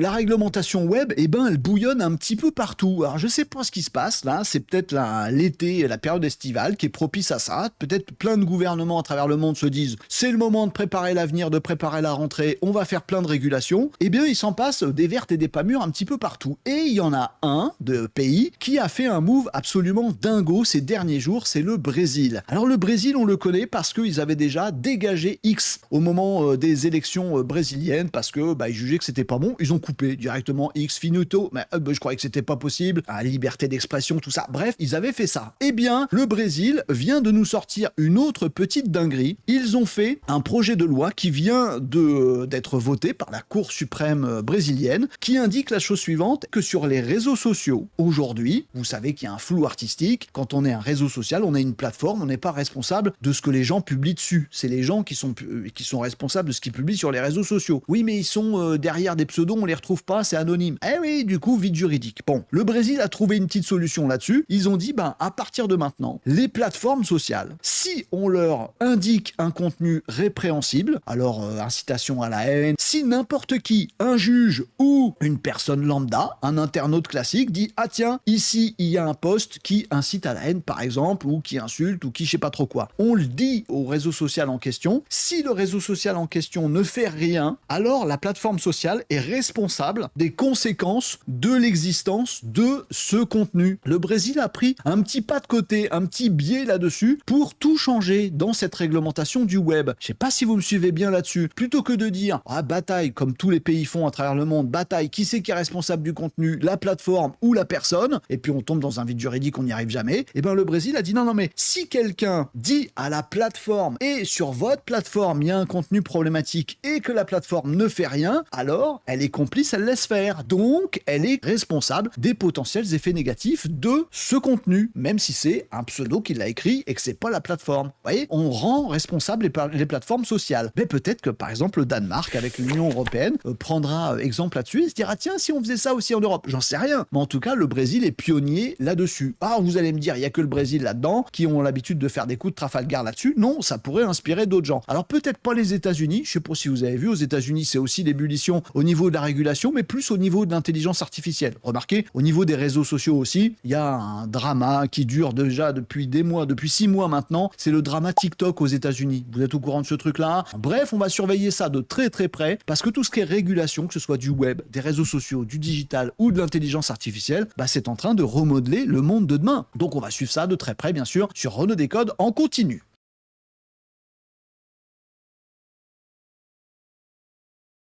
La réglementation web, eh ben, elle bouillonne un petit peu partout. Alors je sais pas ce qui se passe là, c'est peut-être l'été, la période estivale qui est propice à ça. Peut-être plein de gouvernements à travers le monde se disent c'est le moment de préparer l'avenir, de préparer la rentrée, on va faire plein de régulations. Eh bien, il s'en passe des vertes et des pas mûres un petit peu partout. Et il y en a un de pays qui a fait un move absolument dingo ces derniers jours, c'est le Brésil. Alors le Brésil, on le connaît parce qu'ils avaient déjà dégagé X au moment des élections brésiliennes parce que ils jugeaient que c'était pas bon. Ils ont coupé directement X finito. Mais je croyais que c'était pas possible. La liberté d'expression, tout ça. Bref, ils avaient fait ça. Eh bien, le Brésil vient de nous sortir une autre petite dinguerie. Ils ont fait un projet de loi qui vient d'être voté par la Cour suprême brésilienne qui indique la chose suivante, que sur les réseaux sociaux, aujourd'hui, vous savez qu'il y a un flou artistique. Quand on est un réseau social, on est une plateforme, on n'est pas responsable de ce que les gens publient dessus. C'est les gens qui sont responsables de ce qu'ils publient sur les réseaux sociaux. Oui, mais ils sont derrière des pseudos, on les retrouve pas, c'est anonyme. Eh oui, du coup, vide juridique. Bon, le Brésil a trouvé une petite solution là-dessus. Ils ont dit, à partir de maintenant, les plateformes sociales, si on leur indique un contenu répréhensible, alors incitation à la haine, si n'importe qui, un juge ou une personne lambda, un internaute classique, dit, ah tiens, ici, il y a un post qui incite à la haine, par exemple, ou qui insulte, ou qui je sais pas trop quoi. On le dit au réseau social en question. Si le réseau social en question ne fait rien, alors la plateforme sociale est responsable des conséquences de l'existence de ce contenu. Le Brésil a pris un petit pas de côté, un petit biais là-dessus pour tout changer dans cette réglementation du web. Je sais pas si vous me suivez bien là-dessus. Plutôt que de dire bataille, comme tous les pays font à travers le monde, bataille, qui c'est qui est responsable du contenu, la plateforme ou la personne, et puis on tombe dans un vide juridique, on n'y arrive jamais, et bien le Brésil a dit non mais si quelqu'un dit à la plateforme et sur votre plateforme il y a un contenu problématique et que la plateforme ne fait rien, alors elle est complice, elle laisse faire. Donc elle est responsable des potentiels effets négatifs de ce contenu, même si c'est un pseudo qui l'a écrit et que c'est pas la plateforme. Vous voyez, on rend responsable les plateformes sociales. Mais peut-être que par exemple le Danemark avec l'Union européenne prendra exemple là-dessus et se dira tiens si on faisait ça aussi en Europe, j'en sais rien. Mais en tout cas le Brésil est pionnier là-dessus. Ah vous allez me dire il y a que le Brésil là-dedans qui ont l'habitude de faire des coups de Trafalgar là-dessus. Non, ça pourrait inspirer d'autres gens. Alors peut-être pas les États-Unis, je sais pas si vous avez vu, aux États-Unis c'est aussi l'ébullition au niveau de la régulation, mais plus au niveau de l'intelligence artificielle. Remarquez, au niveau des réseaux sociaux aussi, il y a un drama qui dure déjà depuis des mois, depuis 6 mois maintenant, c'est le drama TikTok aux États-Unis. Vous êtes au courant de ce truc-là? Bref, on va surveiller ça de très très près, parce que tout ce qui est régulation, que ce soit du web, des réseaux sociaux, du digital ou de l'intelligence artificielle, c'est en train de remodeler le monde de demain. Donc on va suivre ça de très près, bien sûr, sur Renaud Décode en continu.